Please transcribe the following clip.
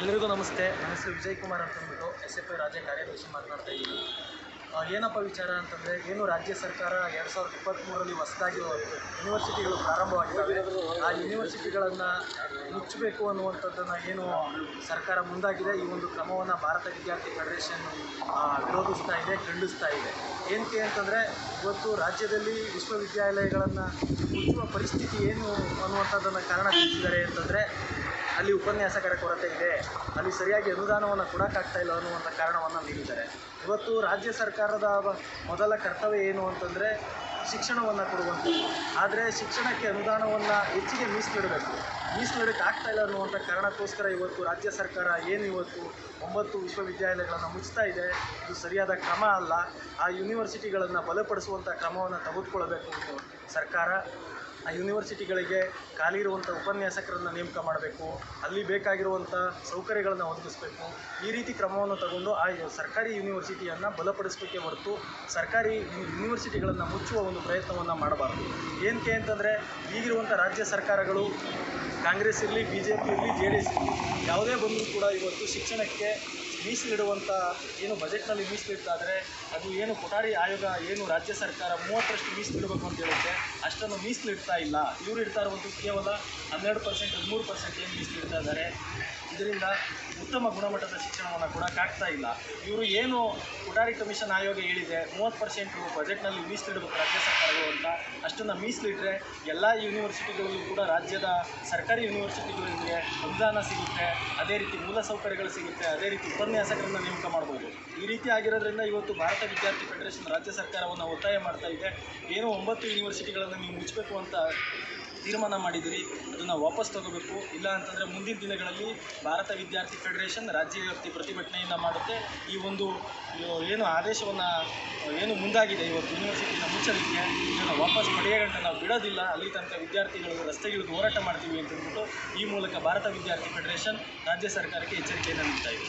ಎಲ್ಲರಿಗೂ ನಮಸ್ತೆ. ನನ್ನ ಹೆಸರು ವಿಜಯ್ ಕುಮಾರ್ ಅಂತಂದ್ಬಿಟ್ಟು SFI ರಾಜ್ಯ ಕಾರ್ಯದರ್ಶಿ ಮಾತನಾಡ್ತಾ ಇದ್ದೀನಿ. ಏನಪ್ಪ ವಿಚಾರ ಅಂತಂದರೆ, ಏನು ರಾಜ್ಯ ಸರ್ಕಾರ 2023ರಲ್ಲಿ ಹೊಸದಾಗಿ ಯೂನಿವರ್ಸಿಟಿಗಳು ಪ್ರಾರಂಭವಾಗಿದ್ದಾವೆ. ಆ ಯೂನಿವರ್ಸಿಟಿಗಳನ್ನು ಮುಚ್ಚಬೇಕು ಅನ್ನುವಂಥದ್ದನ್ನು ಏನು ಸರ್ಕಾರ ಮುಂದಾಗಿದೆ, ಈ ಒಂದು ಕ್ರಮವನ್ನು ಭಾರತ ವಿದ್ಯಾರ್ಥಿ ಫೆಡರೇಷನ್ ವಿರೋಧಿಸ್ತಾ ಇದೆ, ಖಂಡಿಸ್ತಾ ಇದೆ. ಏನಕ್ಕೆ ಅಂತಂದರೆ, ಇವತ್ತು ರಾಜ್ಯದಲ್ಲಿ ವಿಶ್ವವಿದ್ಯಾಲಯಗಳನ್ನು ಮುಚ್ಚುವ ಪರಿಸ್ಥಿತಿ ಏನು ಅನ್ನುವಂಥದ್ದನ್ನು ಕಾರಣ ತಿಳಿಸಿದ್ದಾರೆ ಅಂತಂದರೆ, ಅಲ್ಲಿ ಉಪನ್ಯಾಸಕರ ಕೊರತೆ ಇದೆ, ಅಲ್ಲಿ ಸರಿಯಾಗಿ ಅನುದಾನವನ್ನು ಕೊಡೋಕ್ಕಾಗ್ತಾ ಇಲ್ಲ ಅನ್ನುವಂಥ ಕಾರಣವನ್ನು ನೀಡಿದ್ದಾರೆ. ಇವತ್ತು ರಾಜ್ಯ ಸರ್ಕಾರದ ಮೊದಲ ಕರ್ತವ್ಯ ಏನು ಅಂತಂದರೆ ಶಿಕ್ಷಣವನ್ನು ಕೊಡುವಂಥದ್ದು. ಆದರೆ ಶಿಕ್ಷಣಕ್ಕೆ ಅನುದಾನವನ್ನು ಹೆಚ್ಚಿಗೆ ಮೀಸಲಿಡೋಕ್ಕೆ ಆಗ್ತಾ ಇಲ್ಲ ಅನ್ನುವಂಥ ಕಾರಣಕ್ಕೋಸ್ಕರ ಇವತ್ತು ರಾಜ್ಯ ಸರ್ಕಾರ ಏನು ಇವತ್ತು 9 ವಿಶ್ವವಿದ್ಯಾಲಯಗಳನ್ನು ಮುಚ್ತಾ ಇದೆ. ಇದು ಸರಿಯಾದ ಕ್ರಮ ಅಲ್ಲ. ಆ ಯೂನಿವರ್ಸಿಟಿಗಳನ್ನು ಬಲಪಡಿಸುವಂಥ ಕ್ರಮವನ್ನು ತೆಗೆದುಕೊಳ್ಬೇಕು ಸರ್ಕಾರ. ಆ ಯೂನಿವರ್ಸಿಟಿಗಳಿಗೆ ಖಾಲಿ ಇರುವಂಥ ಉಪನ್ಯಾಸಕರನ್ನು ನೇಮಕ ಮಾಡಬೇಕು, ಅಲ್ಲಿ ಬೇಕಾಗಿರುವಂಥ ಸೌಕರ್ಯಗಳನ್ನು ಒದಗಿಸಬೇಕು. ಈ ರೀತಿ ಕ್ರಮವನ್ನು ತಗೊಂಡು ಆ ಸರ್ಕಾರಿ ಯೂನಿವರ್ಸಿಟಿಯನ್ನು ಬಲಪಡಿಸಬೇಕೆ ಹೊರತು ಸರ್ಕಾರಿ ಯೂನಿವರ್ಸಿಟಿಗಳನ್ನು ಮುಚ್ಚುವ ಒಂದು ಪ್ರಯತ್ನವನ್ನು ಮಾಡಬಾರ್ದು. ಏನಕ್ಕೆ ಅಂತಂದರೆ, ಈಗಿರುವಂಥ ರಾಜ್ಯ ಸರ್ಕಾರಗಳು ಕಾಂಗ್ರೆಸ್ ಇರಲಿ, BJP ಇರಲಿ, JDS ಇರಲಿ, ಯಾವುದೇ ಬಂದರೂ ಕೂಡ ಇವತ್ತು ಶಿಕ್ಷಣಕ್ಕೆ ಮೀಸಲಿಡುವಂಥ ಏನು ಬಜೆಟ್ನಲ್ಲಿ ಮೀಸಲಿಡ್ತಾದರೆ, ಅದು ಏನು ಕೊಠಾರಿ ಆಯೋಗ ಏನು ರಾಜ್ಯ ಸರ್ಕಾರ 30ರಷ್ಟು ಮೀಸಲಿಡಬೇಕು ಅಂತ ಹೇಳುತ್ತೆ, ಅಷ್ಟನ್ನು ಮೀಸಲಿಡ್ತಾ ಇಲ್ಲ. ಇವರು ಇಡ್ತಾ ಇರುವಂಥ ಕೇವಲ 12%, 13% ಏನು ಮೀಸಲಿಡ್ತಾ ಇದ್ದಾರೆ. ಇದರಿಂದ ಉತ್ತಮ ಗುಣಮಟ್ಟದ ಶಿಕ್ಷಣವನ್ನು ಕೊಡೋಕ್ಕಾಗ್ತಾ ಇಲ್ಲ. ಇವರು ಏನು ಕೊಠಾರಿ ಕಮಿಷನ್ ಆಯೋಗ ಹೇಳಿದೆ 30% ಬಜೆಟ್ನಲ್ಲಿ ಮೀಸಲಿಡಬೇಕು ರಾಜ್ಯ ಸರ್ಕಾರಗಳು ಅಂತ, ಅಷ್ಟನ್ನು ಮೀಸಲಿಟ್ಟರೆ ಎಲ್ಲ ಯೂನಿವರ್ಸಿಟಿಗಳಲ್ಲೂ ಕೂಡ ರಾಜ್ಯದ ಸರ್ಕಾರಿ ಯೂನಿವರ್ಸಿಟಿಗಳಿಗೆ ಅನುದಾನ ಸಿಗುತ್ತೆ, ಅದೇ ರೀತಿ ಮೂಲಸೌಕರ್ಯಗಳು ಸಿಗುತ್ತೆ, ಅದೇ ರೀತಿ ಉಪನ್ಯಾಸಕರನ್ನು ನೇಮಕ ಮಾಡ್ಬೋದು. ಈ ರೀತಿ ಆಗಿರೋದ್ರಿಂದ ಇವತ್ತು ಭಾರತ ವಿದ್ಯಾರ್ಥಿ ಫೆಡರೇಷನ್ ರಾಜ್ಯ ಸರ್ಕಾರವನ್ನು ಒತ್ತಾಯ ಮಾಡ್ತಾ ಇದೆ. ಏನು 9 ಯೂನಿವರ್ಸಿಟಿಗಳನ್ನು ನೀವು ಮುಚ್ಚಬೇಕು ಅಂತ ತೀರ್ಮಾನ ಮಾಡಿದಿರಿ, ಅದನ್ನು ವಾಪಸ್ ತಗೋಬೇಕು. ಇಲ್ಲ ಅಂತಂದರೆ ಮುಂದಿನ ದಿನಗಳಲ್ಲಿ ಭಾರತ ವಿದ್ಯಾರ್ಥಿ ಫೆಡರೇಷನ್ ರಾಜ್ಯವ್ಯಾಪ್ತಿ ಪ್ರತಿಭಟನೆಯನ್ನು ಮಾಡುತ್ತೆ. ಈ ಒಂದು ಏನು ಆದೇಶವನ್ನು ಏನು ಮುಂದಾಗಿದೆ ಇವತ್ತು ಯೂನಿವರ್ಸಿಟಿನ ಮುಚ್ಚಲಿಕ್ಕೆ, ಇದನ್ನು ವಾಪಸ್ ಪಡೆಯಗಂಟ ನಾವು ಬಿಡೋದಿಲ್ಲ. ಅಲ್ಲಿ ತನಕ ವಿದ್ಯಾರ್ಥಿಗಳು ರಸ್ತೆಗಿಳಿದು ಹೋರಾಟ ಮಾಡ್ತೀವಿ ಅಂತಂದ್ಬಿಟ್ಟು ಈ ಮೂಲಕ ಭಾರತ ವಿದ್ಯಾರ್ಥಿ ಫೆಡರೇಷನ್ ರಾಜ್ಯ ಸರ್ಕಾರಕ್ಕೆ ಎಚ್ಚರಿಕೆಯನ್ನು ನೀಡ್ತಾ ಇದೆ.